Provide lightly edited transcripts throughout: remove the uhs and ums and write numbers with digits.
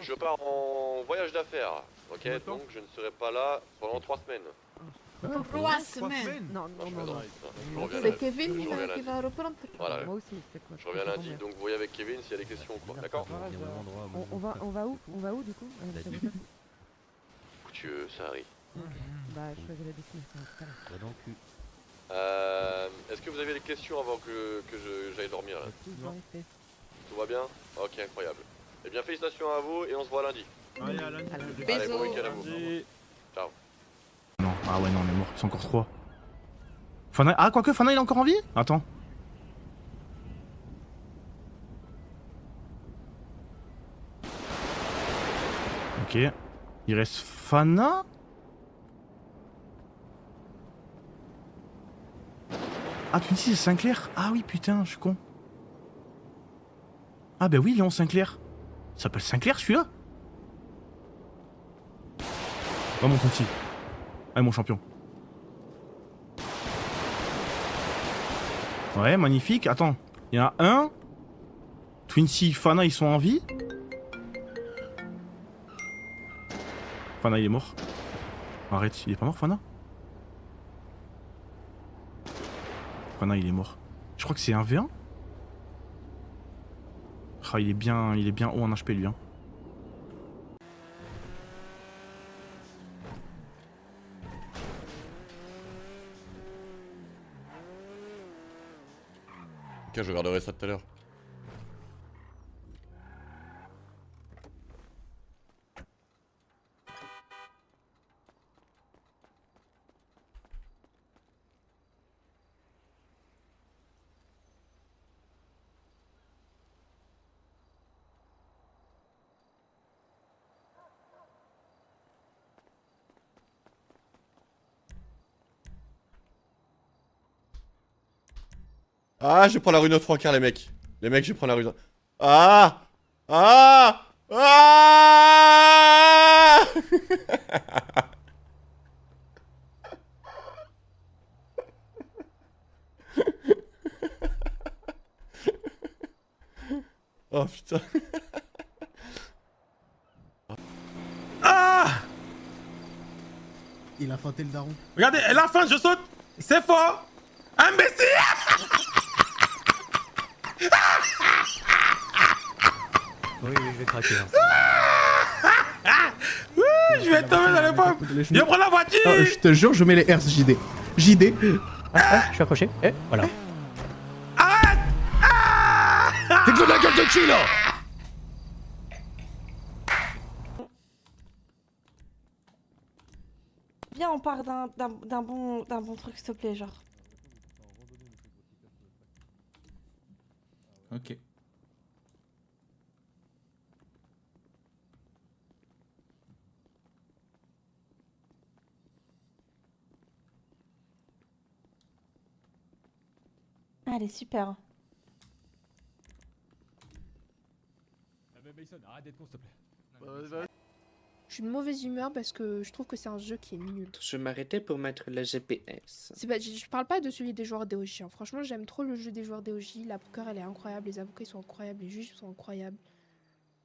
Je pars en voyage d'affaires, ok? Combien de temps? Donc je ne serai pas là pendant 3 semaines. Trois Trois semaines. semaines. Non, Non, non, je non, non. plaisante. Je reviens C'est lundi. Kevin Je reviens qui lundi. va reprendre. Voilà, Moi aussi, c'est quoi? je reviens lundi, donc vous voyez avec Kevin s'il y a des questions quoi, d'accord? On va où? On va où du coup? Où tu veux, ça arrive. Bah, je choisis la destination tout à l'heure. Est-ce que vous avez des questions avant que j'aille dormir là? Non. Tout va bien? Ok, incroyable. Eh bien félicitations à vous et on se voit lundi. Allez, à lundi. Allez, bon week-end à vous. Ciao. Non, ah ouais, non, on est mort, ils sont encore 3. Fana, ah, quoique, Fana il est encore en vie? Attends. Ok. Il reste Fana? Ah, tu me dis c'est Sinclair? Ah oui, putain, je suis con. Ah bah oui, Léon Sinclair. Il s'appelle Sinclair celui-là? Oh mon Conti. Ah mon champion. Ouais, magnifique. Attends, il y en a un. Twincy, Fana, ils sont en vie. Fana, il est mort. Arrête, il est pas mort, Fana? Fana, il est mort. Je crois que c'est un V1. Ah, il est bien haut en HP, lui. Hein. Ok, je regarderai ça tout à l'heure. Ah, je prends la rue Notre-Francard, les mecs. Les mecs, je prends la rue. Ah! Ah! Ah! Oh putain. Ah! Il a feinté le daron. Regardez, la fin, je saute. C'est fort. Imbécile! Oui, je vais craquer. Je vais tomber dans les pommes. Viens prendre la voiture. Je te jure, je mets les RS JD. JD. Je suis accroché. Et voilà. Arrête! T'es de la gueule de qui là? Viens, on part d'un bon truc, s'il te plaît, genre. Ok. Allez, super. Mason, arrête d'être con, s'il te plaît. Je suis de mauvaise humeur parce que je trouve que c'est un jeu qui est nul. Je m'arrêtais pour mettre le GPS. Je parle pas de celui des joueurs DOJ. Hein. Franchement, j'aime trop le jeu des joueurs DOJ. La poker, elle est incroyable. Les avocats, ils sont incroyables. Les juges sont incroyables.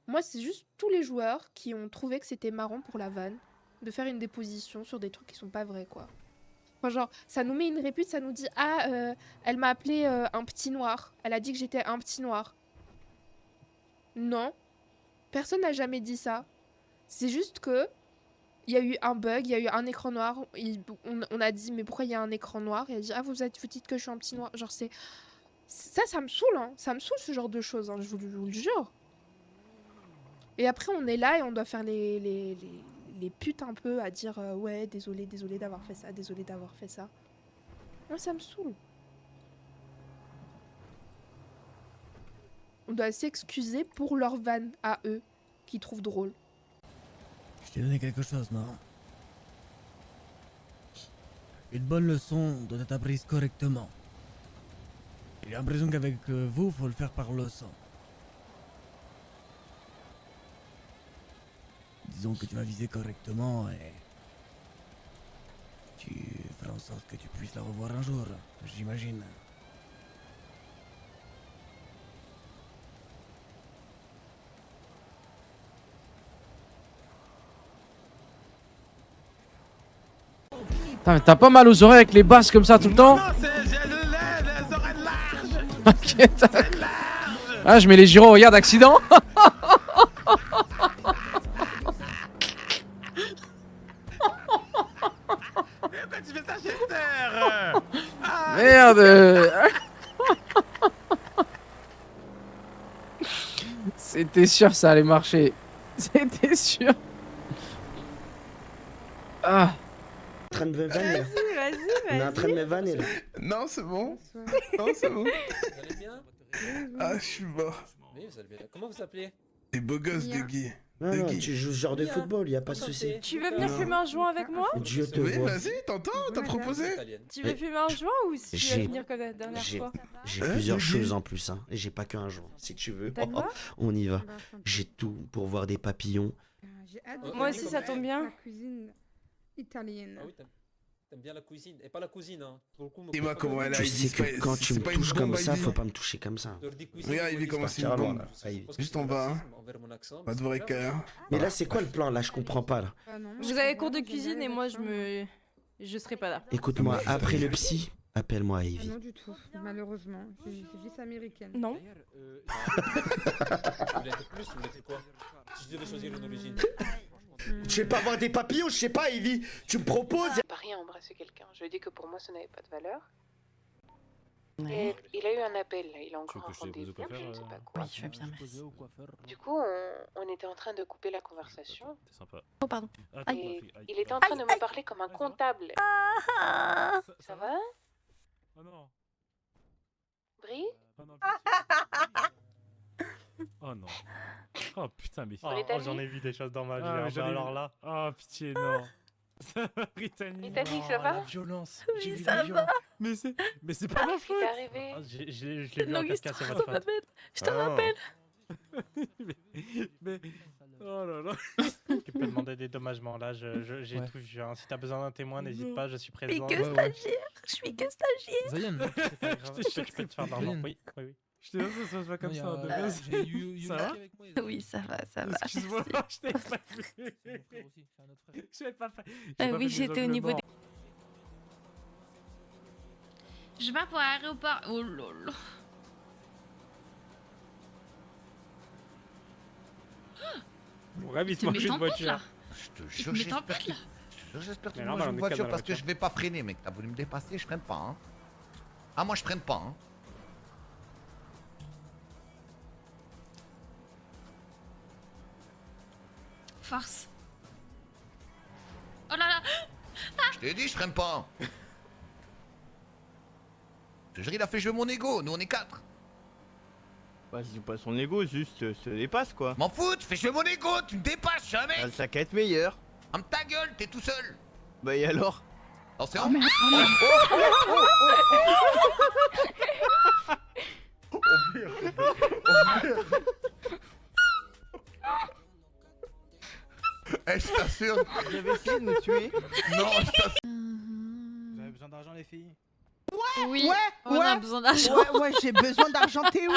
Moi, c'est juste tous les joueurs qui ont trouvé que c'était marrant pour la vanne de faire une déposition sur des trucs qui sont pas vrais, quoi. Enfin, genre, ça nous met une répute, ça nous dit « Ah, elle m'a appelé un petit noir. Elle a dit que j'étais un petit noir. » Non. Personne n'a jamais dit ça. C'est juste que il y a eu un bug, il y a eu un écran noir. On a dit mais pourquoi il y a un écran noir? Et elle a dit ah vous dites que je suis un petit noir. Genre c'est ça me saoule hein. Ça me saoule ce genre de choses. Hein, je vous le jure. Et après on est là et on doit faire les putes un peu à dire ouais désolé d'avoir fait ça, désolé d'avoir fait ça. Moi ça me saoule. On doit s'excuser pour leur vanne à eux qu'ils trouvent drôle. Je t'ai donné quelque chose, non? Une bonne leçon doit être apprise correctement. J'ai l'impression qu'avec vous, faut le faire par leçon. Disons que tu vas viser correctement et... tu feras en sorte que tu puisses la revoir un jour, j'imagine. Putain, mais t'as pas mal aux oreilles avec les basses comme ça tout le temps? Non, j'ai les oreilles larges. Ok, ah, je mets les gyros, regarde, accident. Pourquoi tu fais ça, Chester? Merde. C'était sûr ça allait marcher. C'était sûr. Ah. En train de me vanner. Vas-y, On est en train de me vanner là. Non, c'est bon. Non, c'est bon. Vous allez bien? Ah, je suis mort. Oui, vous allez bien. Comment vous appelez? Les beaux gosses de Guy. Non, non, tu joues ce genre de football, y a pas de souci. Tu veux venir fumer un joint avec moi? Dieu te Oui, voit. vas-y, t'entends? T'as proposé? Tu veux fumer un joint ou si tu veux venir comme la dernière fois? J'ai plusieurs choses en plus, hein. Et j'ai pas qu'un jour. Si tu veux, on y va. J'ai tout pour voir des papillons. Moi aussi, ça tombe bien. La cuisine italienne. Ah oui, t'aimes bien la cuisine. Et pas la cousine, hein. Pour le coup, Et moi, comment elle a Tu sais que quand tu me touches comme ça, faut pas me toucher comme ça. Regarde, il commence une bombe. Juste en bas, hein. Pas de vrai cœur. Mais là, c'est quoi le plan là? Je comprends pas là. Vous avez cours de cuisine et moi, je serai pas là. Écoute-moi, après le psy, appelle-moi Ivy. Non du tout, malheureusement. C'est juste américaine. Non. Vous l'êtes plus, vous l'êtes quoi? Si je devais choisir une origine. Tu veux pas voir des papillons? Je sais pas, Ivy. Tu me proposes? Pas rien embrasser quelqu'un. Je lui ai dit que pour moi, ça n'avait pas de valeur. Et il a eu un appel, là. Il a encore un rendez-vous, je ne sais pas quoi. Oui, je veux bien, merci. Du coup, on était en train de couper la conversation. C'est sympa. Oh, pardon. Et il était en train de me parler comme un comptable. Ça va? Oh non. Brie? Oh non. Oh putain, mais. j'en ai vu des choses dans ma vie. Alors là. Oh pitié, non. Britannique. Britannique, ça va? Violence. Oui, ça va. Mais c'est pas ma Qu'est-ce qui faute. t'est arrivé? Je l'ai vu en Auguste, cascade, c'est je votre te faute. rappelle. Je te rappelle. mais. Oh là là. Tu peux demander des dédommagements là, j'ai tout vu. Hein. Si t'as besoin d'un témoin, n'hésite pas, je suis Mais présent. que stagiaire. Je suis que stagiaire. Zayan, Je peux te faire d'argent. Oui, oui, oui. Je te dis, ça se passe pas comme ça. De base. Ça va? Oui, ça va, ça va. Excuse-moi, je t'ai pas fait. Je l'ai pas fait. Oui, j'étais au niveau des... Je pars pour l'aéroport. Oh lol. Mon rêve, il se mange une voiture. Je te jure, j'espère que tu manges une voiture parce que je vais pas freiner, mec. T'as voulu me dépasser, je freine pas, hein. Ah, moi je freine pas, hein. Force. Oh là là. Je t'ai dit, je freine pas. Je te jure, il a fait jouer mon ego. Nous, on est 4. Bah, si pas son ego, juste se dépasse quoi. M'en fous, tu fais jouer mon ego, tu me dépasses, je suis un mec. Ça qu'à être meilleur. Ferme ta gueule, t'es tout seul. Bah, et alors? Attention. Eh, je t'assure. Vous avez essayé de me tuer? Non, je t'assure. Vous avez besoin d'argent, les filles? Oui, on a besoin d'argent. Ouais, j'ai besoin d'argent, t'es où?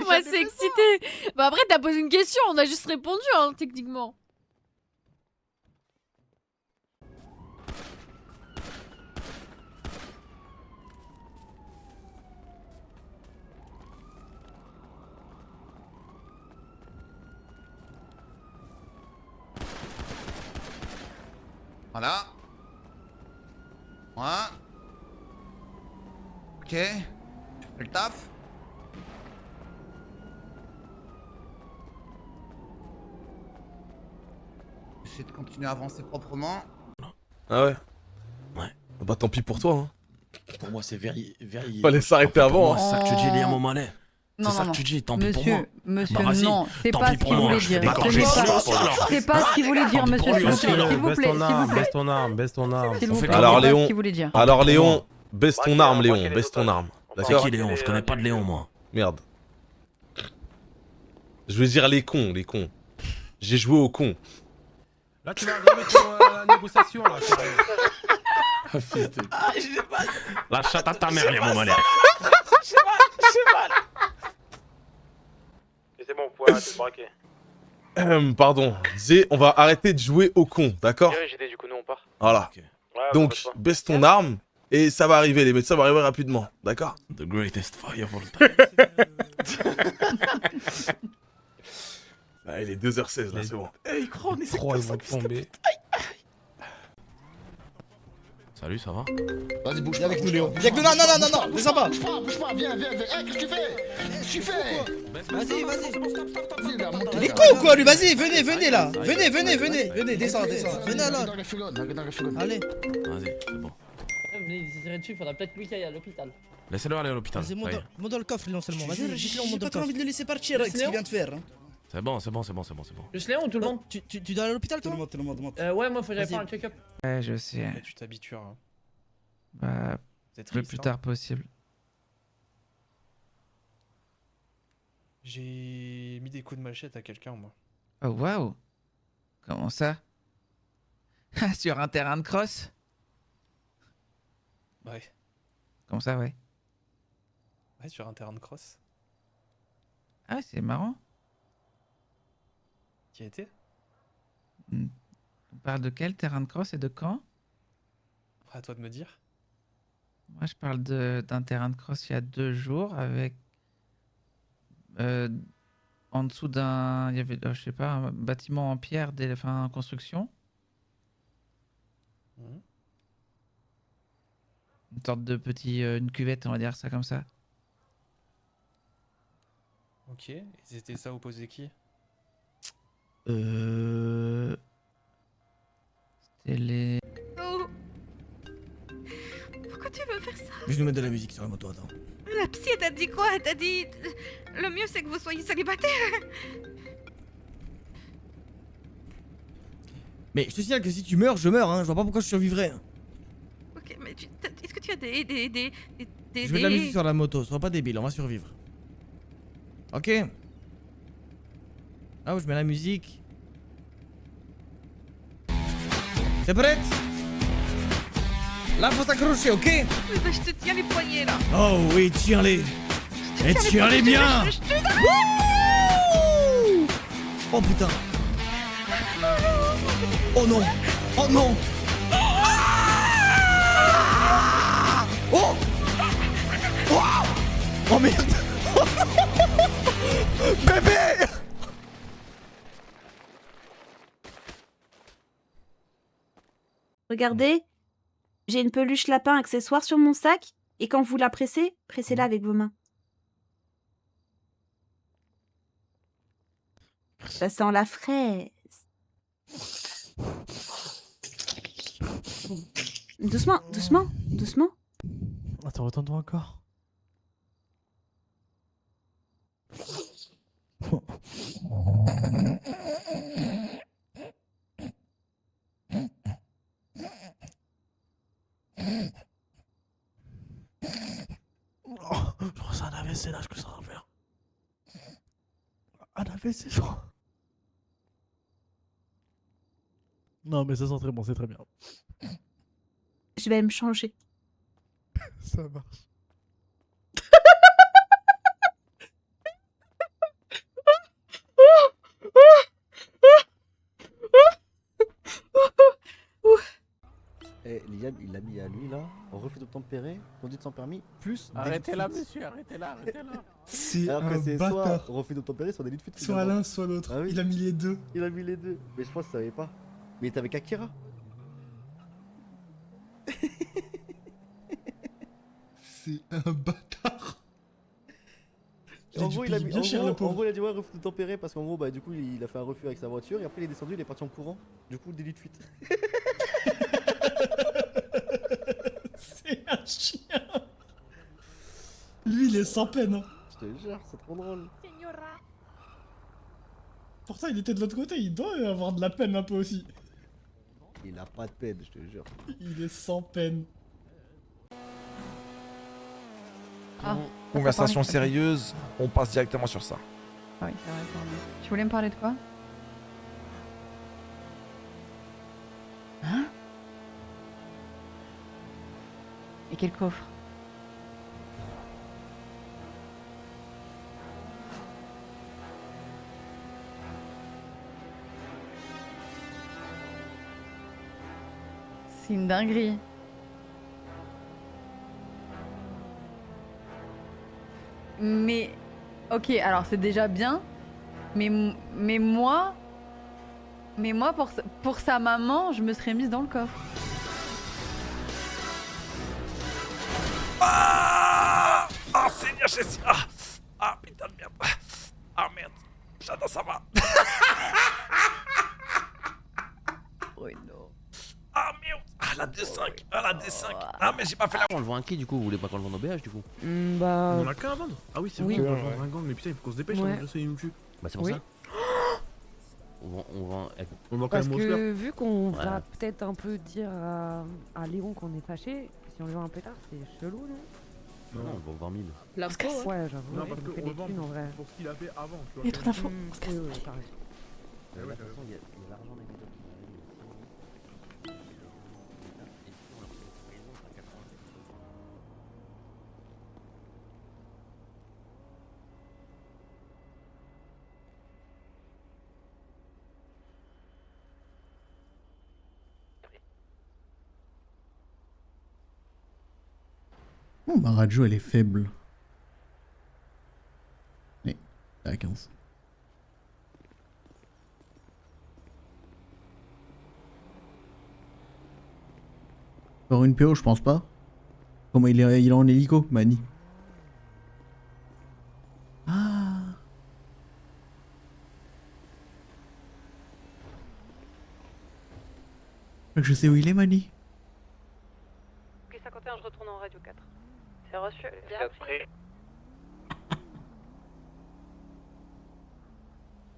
Moi, c'est excité. Bah après, t'as posé une question, on a juste répondu, hein, techniquement. Voilà. Voilà. Ok. Tu fais le taf. J'essaie de continuer à avancer proprement. Ah ouais? Ouais. Bah tant pis pour toi, hein. Pour moi, c'est very. Fallait s'arrêter avant, hein. C'est ça que tu dis, Liam O'Malley. Non, C'est ça non, que tu dis, tant pis pour moi. Monsieur, Bah, vas-y, non, c'est tant pas pis ce pour qu'il moi, voulait je dire. vais décorcher C'est pas ce qu'il voulait dire, monsieur, s'il vous plaît, s'il vous plaît, s'il vous plaît. Baisse ton arme, baisse ton arme. S'il vous plaît, Alors, c'est pas Léon. ce qu'il voulait dire. Alors Léon, baisse ton arme, Léon, baisse ton arme. C'est D'accord? qui Léon? Je connais pas de Léon, moi. Merde. Je veux dire les cons, les cons. J'ai joué au con. Là, tu vas arriver sur la négociation, là. La chatte à ta mère, Léon O'Malley. C'est bon, vous pouvez arrêter de braquer. Pardon, on va arrêter de jouer au con, d'accord? J'étais du coup, nous on part. Voilà. Donc, baisse ton arme, et ça va arriver, les médecins vont arriver rapidement, d'accord? The greatest fire of all time. Ah, il est 2h16 là, c'est bon. Eh, il croit, on est 3 ils vont tomber. Salut, ça va? Vas-y, bouge avec nous, Léon. Viens avec nous, non, descends pas. Bouge pas, viens. Hey, qu'est-ce que tu fais? Qu'est-ce que tu fais? Vas-y. Il est con ou quoi, lui? Vas-y, venez là. Venez, descends. Venez là. Allez. Vas-y, c'est bon. Venez, il dessus, faudra peut-être lui qu'il aille à l'hôpital. Laissez-le aller à l'hôpital. Vas-y, monte dans le coffre, Léon, seulement. Vas-y, dis-le, monte dans le coffre. J'ai pas envie de le laisser partir avec ce qu'il vient de faire. C'est bon. Juste Léon ou tout le monde? Tu dois aller à l'hôpital, toi? Tout le monde. Ouais, moi faut que j'aille faire un check-up. Ouais, je sais. Tu t'habitues, hein. Bah, C'est le triste, plus hein. tard possible. J'ai mis des coups de machette à quelqu'un, moi. Oh, waouh! Comment ça? Sur un terrain de cross? Ouais. Comme ça, ouais. Ouais, sur un terrain de cross. Ah, c'est marrant. Qui a été? On parle de quel terrain de cross et de quand? À toi de me dire. Moi, je parle d'un terrain de cross il y a 2 jours avec... en dessous d'un... Il y avait, je sais pas, un bâtiment en pierre, en construction. Mhm. Une sorte de une cuvette, on va dire ça comme ça. Ok. Et c'était ça opposé qui? C'était les... Oh. Pourquoi tu veux faire ça? Je vais nous mettre de la musique sur la moto, attends. La psy, elle t'a dit quoi? Elle t'a dit... Le mieux, c'est que vous soyez célibataire. Mais je te signale que si tu meurs, je meurs, hein. Je vois pas pourquoi je survivrais. Ok, mais est-ce que tu as des... Je mets de la musique sur la moto, sois pas débile, on va survivre. Ok. Ah, je mets la musique. T'es prête? Là, faut s'accrocher, ok? Bah, je te tiens les poignets, là. Oh oui, tiens-les. Et tiens-les bien. Wouh! Oh putain. Oh non. Oh non. Oh. Wow. Oh merde. Oh non. Bébé. Regardez, j'ai une peluche lapin accessoire sur mon sac, et quand vous la pressez, pressez-la avec vos mains. Ça sent la fraise. Doucement. Attends, retourne-toi encore. Oh, je ressens un AVC là, je sens en faire. Un AVC, je crois. Non, mais ça sent très bon, c'est très bien. Je vais me changer. Ça marche. Eh, Liam, il l'a mis à lui là, en refus d'obtempérer, conduite sans permis, plus. Arrêtez-la, monsieur, arrêtez-la. C'est alors que un c'est bâtard. soit refus d'obtempérer, soit délit de fuite. Soit l'un, soit l'autre. Ah oui. Il a mis les deux. Il a mis les deux. Mais je pense qu'il savait pas. Mais il était avec Akira. C'est un bâtard. En gros, il a mis, bien cher, le pauvre. en gros, il a dit ouais, refus d'obtempérer parce qu'en gros, bah, du coup, il a fait un refus avec sa voiture et après, il est descendu, il est parti en courant. Du coup, délit de fuite. C'est un chien. Lui, il est sans peine. Hein. Je te jure, c'est trop drôle. Pourtant, il était de l'autre côté. Il doit avoir de la peine un peu aussi. Il a pas de peine, je te jure. Il est sans peine. Ah, Conversation sérieuse, on passe directement sur ça. Ah oui, c'est vrai, pardon. Tu voulais me parler de quoi? Hein? Et quel coffre? C'est une dinguerie. Mais, ok, alors c'est déjà bien, mais moi, pour sa maman, je me serais mise dans le coffre. Ah, ah Seigneur Jésus. Ah putain de merde. Ah merde. J'attends, ça va. Oh non. Ah merde. Ah la D5. Ah la D5. Ah mais j'ai pas fait la... On le vend à qui du coup? Vous voulez pas qu'on le vende au BH du coup? On en a qu'un à vendre. Ah oui, c'est Oui. vrai, on va vendre un gang, mais putain, il faut qu'on se dépêche, Ouais. hein, je sais, il me tue. Bah c'est pour Oui. ça. On vend... On vend quand Parce même au que slur. vu qu'on Ouais. va peut-être un peu dire à Léon qu'on est fâché, si on lui vend un pétard, c'est chelou, non? Non, on le vend 20 000. La peau, ouais, j'avoue. Non, parce on fait qu'on des le vend thunes, en vrai. pour ce qu'il a fait avant, tu vois. Il y a trop d'infos, Mm. on se casse. Oui, Oui, t'as raison. De toute façon, il y a l'argent des médocs qui va arriver. Et si on leur fait une trahison, ça sera 80. Oh, ma radio, elle est faible. Oui, à 15. Encore une PO, je pense pas. Comment il est en hélico, Mani? Ah. Je sais où il est, Mani. Ok, 51, je retourne en radio 4. C'est reçu.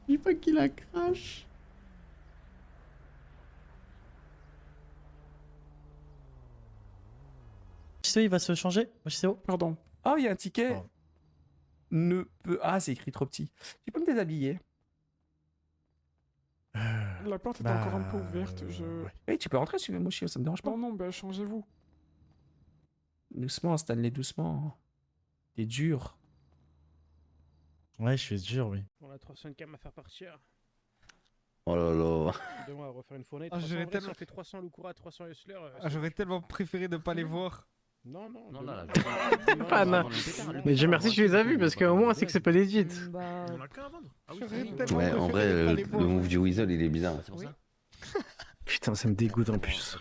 Il faut qu'il la crache. Chiso, il va se changer. Chiso, pardon. Ah, il y a un ticket. Ne peut. Ah, c'est écrit trop petit. Tu peux me déshabiller? La porte est encore un peu ouverte. Oui, tu peux rentrer, suivez-moi, Chio, ça me dérange pas. Non, bah changez-vous. Doucement, Stanley, doucement. T'es dur. Ouais, je suis dur, oui. On a 300 cam à faire partir. Oh là là. Demain, on va refaire une fournée. Ah, 300 j'aurais vrai, tellement- ça fait 300 Lukura, 300 Hustler. J'aurais tellement préféré ne pas les voir. Non, non. Non, là, Mais Dieu merci, tu les as vus parce qu'au moins, c'est que c'est pas legit. On a qu'un à vendre. Ah oui, Ouais, en vrai, le move du Weasel il est bizarre, c'est pour ça. Putain, ça me dégoûte en plus.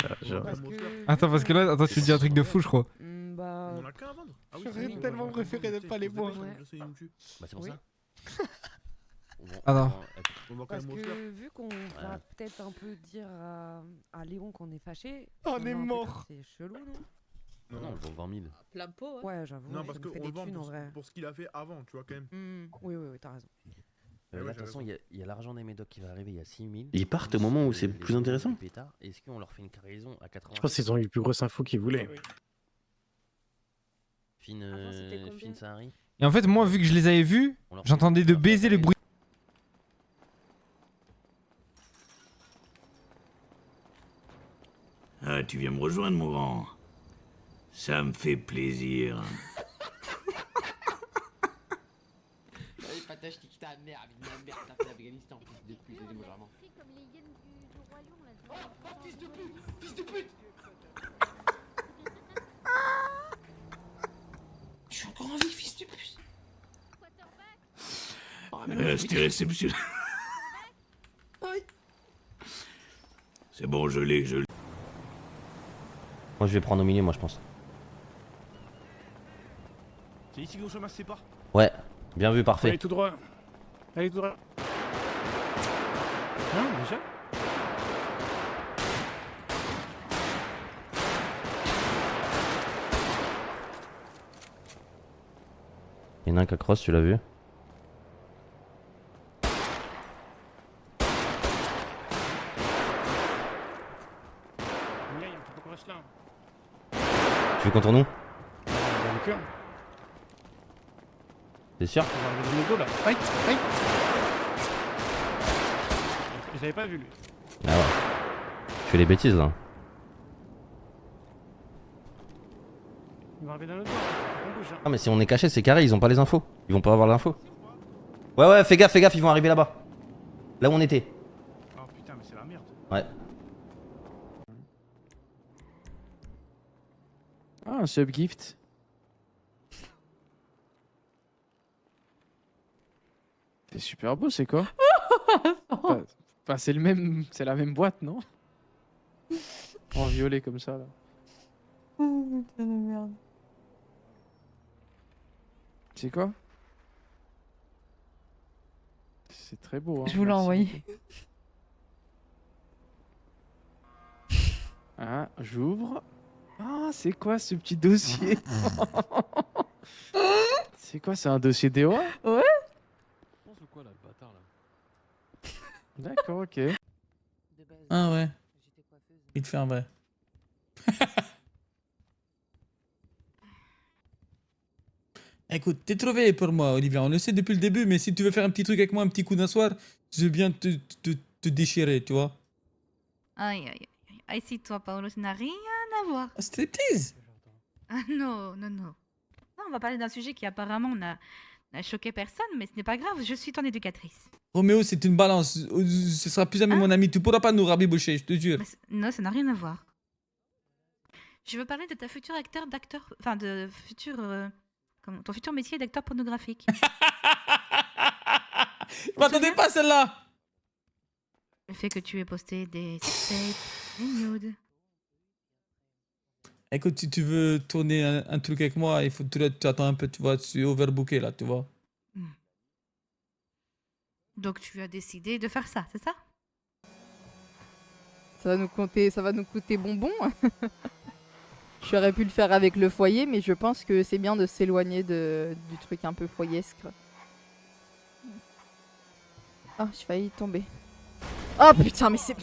Attends, parce que là, attends, tu dis un truc de fou, je crois. On en a qu'un à vendre. Ah oui, J'aurais c'est tellement bon, préféré ne je pas sais, les je sais, voir. je sais, il me tue. Bah c'est pour ça. Attends. On vend quand Parce même au slur. que vu qu'on va peut-être un peu dire à Léon qu'on est fâché, On si est vend un mort. pétard, c'est chelou, non? Non, on le vend 20 000. Plein pot, ouais, j'avoue. Non, ça parce nous fait qu'on des le vend thunes, en vrai. pour ce qu'il a fait avant, tu vois, quand même. Oui, t'as raison. Là, de toute façon, il y a l'argent des médocs qui va arriver, il y a 6 000. Ils partent au moment où c'est plus intéressant. Est-ce qu'on leur fait une trahison à 80? Je pense qu'ils ont eu les plus grosses infos qu'ils voulaient. Fine Sahari. Et en fait, moi, vu que je les avais vus, j'entendais de baiser le bruit. Ah, tu viens me rejoindre, mon grand. Ça me fait plaisir. Patache, t'es qui ta mère, avec ma mère, t'as fait l'Afghanistan, fils de pute, aidez-moi vraiment. Fils de pute, fils de pute. Je suis encore en vie, fils de pute. C'était réception. C'est bon, je l'ai. Moi je vais prendre au milieu, moi je pense. C'est ici que nos chemins se séparent. Ouais, bien vu, parfait. Allez tout droit. Allez tout droit. Hein, déjà? Il y en a un qui cross, tu l'as vu? Tu veux qu'on tourne où? T'es sûr? Aïe, aïe. Je l'avais pas vu lui. Ah ouais. Tu fais des bêtises là. Il va arriver d'un autre bord. On bouge, hein. Ah mais si on est caché c'est carré, ils ont pas les infos. Ils vont pas avoir l'info. Ouais, fais gaffe, ils vont arriver là-bas. Là où on était. Oh putain, mais c'est la merde. Ouais. Ah, un subgift. C'est super beau, c'est quoi? C'est le même, c'est la même boîte, non? En violet comme ça là. Oh putain de merde. C'est quoi? C'est très beau. Hein, Je vous l'ai merci envoyé. beaucoup. Ah, j'ouvre. Ah, c'est quoi ce petit dossier? C'est quoi, c'est un dossier DOA? Ouais. D'accord, ok. Ah ouais. Il te fait un vrai. Écoute, t'es trouvé pour moi, Olivia. On le sait depuis le début, mais si tu veux faire un petit truc avec moi, un petit coup d'un soir, je veux bien te déchirer, tu vois. Aïe, aïe, aïe. Assieds-toi, Paolo, ça n'a rien à voir. Striptease. Ah non, non, non. Non, on va parler d'un sujet qui apparemment n'a choqué personne, mais ce n'est pas grave, je suis ton éducatrice. Roméo, c'est une balance. Ce sera plus jamais mon ami. Tu pourras pas nous rabibocher, je te jure. Non, ça n'a rien à voir. Je veux parler de ta future d'acteur, enfin de futur, ton futur métier d'acteur pornographique. Je m'attendais pas à celle-là. Le fait que tu aies posté des tapes, des nudes. Écoute, si tu veux tourner un truc avec moi, il faut tu attends un peu, tu vois, tu es overbooké là, tu vois. Donc tu as décidé de faire ça, c'est ça? Ça va nous coûter bonbon. J'aurais pu le faire avec le foyer, mais je pense que c'est bien de s'éloigner du truc un peu foyesque. Oh, j'ai failli tomber. Oh putain, mais c'est...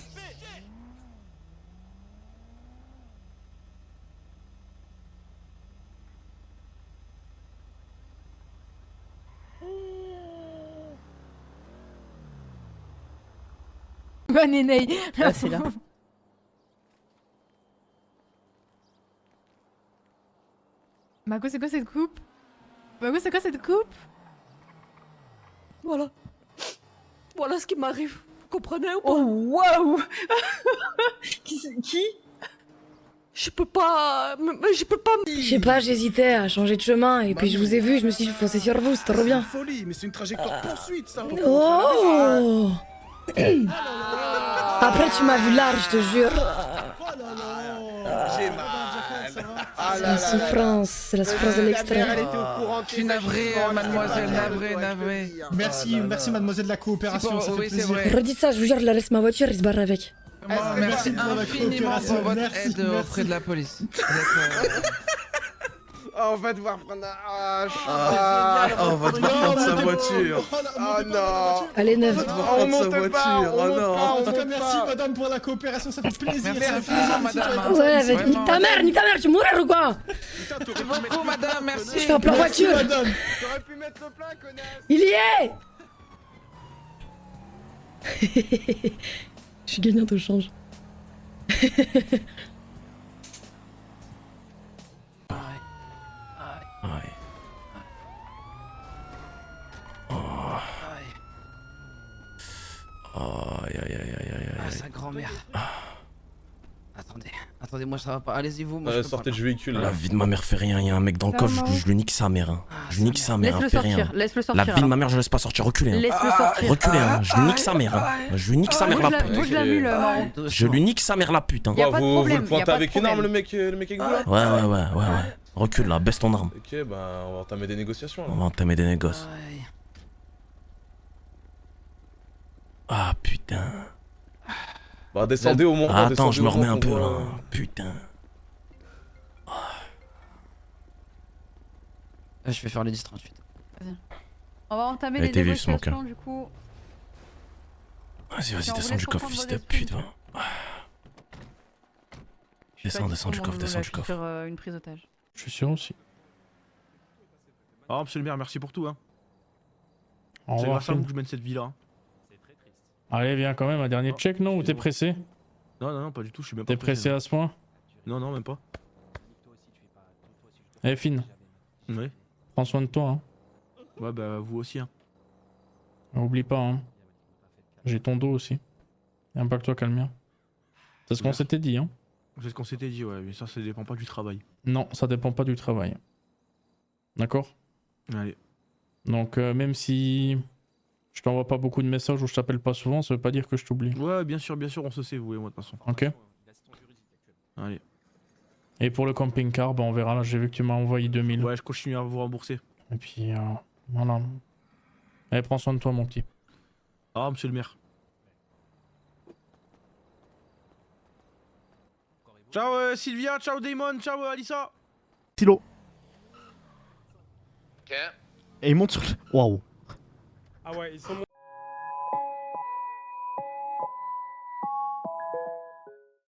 Ma néné. Ah, c'est là. Marco, c'est quoi cette coupe? Marco, c'est quoi cette coupe? Voilà. Voilà ce qui m'arrive. Vous comprenez ou pas? Oh, waouh. Qui? Je peux pas... Je peux pas... Je sais pas, j'hésitais à changer de chemin et puis je vous ai vu, je me suis foncé sur vous, c'est trop bien. Folie, mais c'est une trajectoire poursuite, ça. Oh. Après, tu m'as vu large, je te jure. J'ai mal. C'est la souffrance de l'extrême. Je suis navré, mademoiselle, navré. Merci mademoiselle de la coopération, ça fait plaisir. Redites ça, je vous jure, il laisse ma voiture, il se barre avec. Merci infiniment pour votre aide auprès de la police. Oh, on va devoir prendre un... on va devoir prendre sa voiture. Oh non. Allez, neuve. On va devoir prendre sa voiture. Oh non. En tout cas, merci madame pour la coopération, ça fait plaisir. Ouais, avec nique ta mère, tu mourrais ou quoi? Merci beaucoup, madame, merci. Je fais un plan voiture. T'aurais pu mettre le plein, connasse. Il y est. Je suis gagnante au change. Ah, sa grand-mère. Attendez, moi ça va pas. Allez-y vous. Moi, Sortez du véhicule. La vie de ma mère fait rien, il y a un mec dans le coffre, je lui nique sa mère. Hein. Je lui nique sa mère, Laisse-le fait rien. sortir, laisse-le sortir. La vie de ma mère, je laisse pas sortir, reculez. Hein. Laisse-le sortir. Reculez, hein. Je lui nique sa mère. Hein. Je lui nique sa mère la pute. Bouge la mule, Marron. Je lui nique sa mère la pute. Hein. Y a pas de Vous problème, le pointez y a pas de avec une arme, problème. le mec avec vous là? Ouais. Recule là, baisse ton arme. Ok, bah on va entamer des négociations là. On va entamer des négoces. Ah putain. Bah descendez au moins. Ah, attends, descendez je me au remets moins un peu qu'on là. voit- Putain. Je vais faire les 10-38. On va entamer Elle les était vive, ce négociations moquin. du coup. Vas-y, Si on descends voulait du coffre, comprendre fils vos de excuses. pute, va. Descends du coffre, descends du coffre. Sur une prise d'otage. Je suis sûr aussi. Oh, monsieur le maire, merci pour tout. Hein. Au C'est revoir, grâce à vous Finn. que je mène cette vie-là. Hein. Allez, viens quand même, un dernier check, non? Ou t'es pressé? Non, pas du tout, je suis même pas T'es pressé à ce point? Non, même pas. Eh, Finn. Oui. Prends soin de toi, hein. Ouais, bah vous aussi. Hein. Oublie pas, hein. J'ai ton dos aussi. Y'a pas que toi qui a le mien. C'est ce qu'on s'était dit, hein. C'est ce qu'on s'était dit, ouais, mais ça dépend pas du travail. Non, ça dépend pas du travail. D'accord? Allez. Donc, même si je t'envoie pas beaucoup de messages ou je t'appelle pas souvent, ça veut pas dire que je t'oublie. Ouais, bien sûr, on se sait, vous et moi, de toute façon. Ok? Allez. Et pour le camping-car, bah on verra. Là, j'ai vu que tu m'as envoyé 2000. Ouais, je continue à vous rembourser. Et puis, voilà. Allez, prends soin de toi, mon petit. Ah, monsieur le maire. Ciao Sylvia, ciao Damon, ciao Alissa. Tilo. Ok. Et il monte sur le... Waouh. Ah ouais, ils sont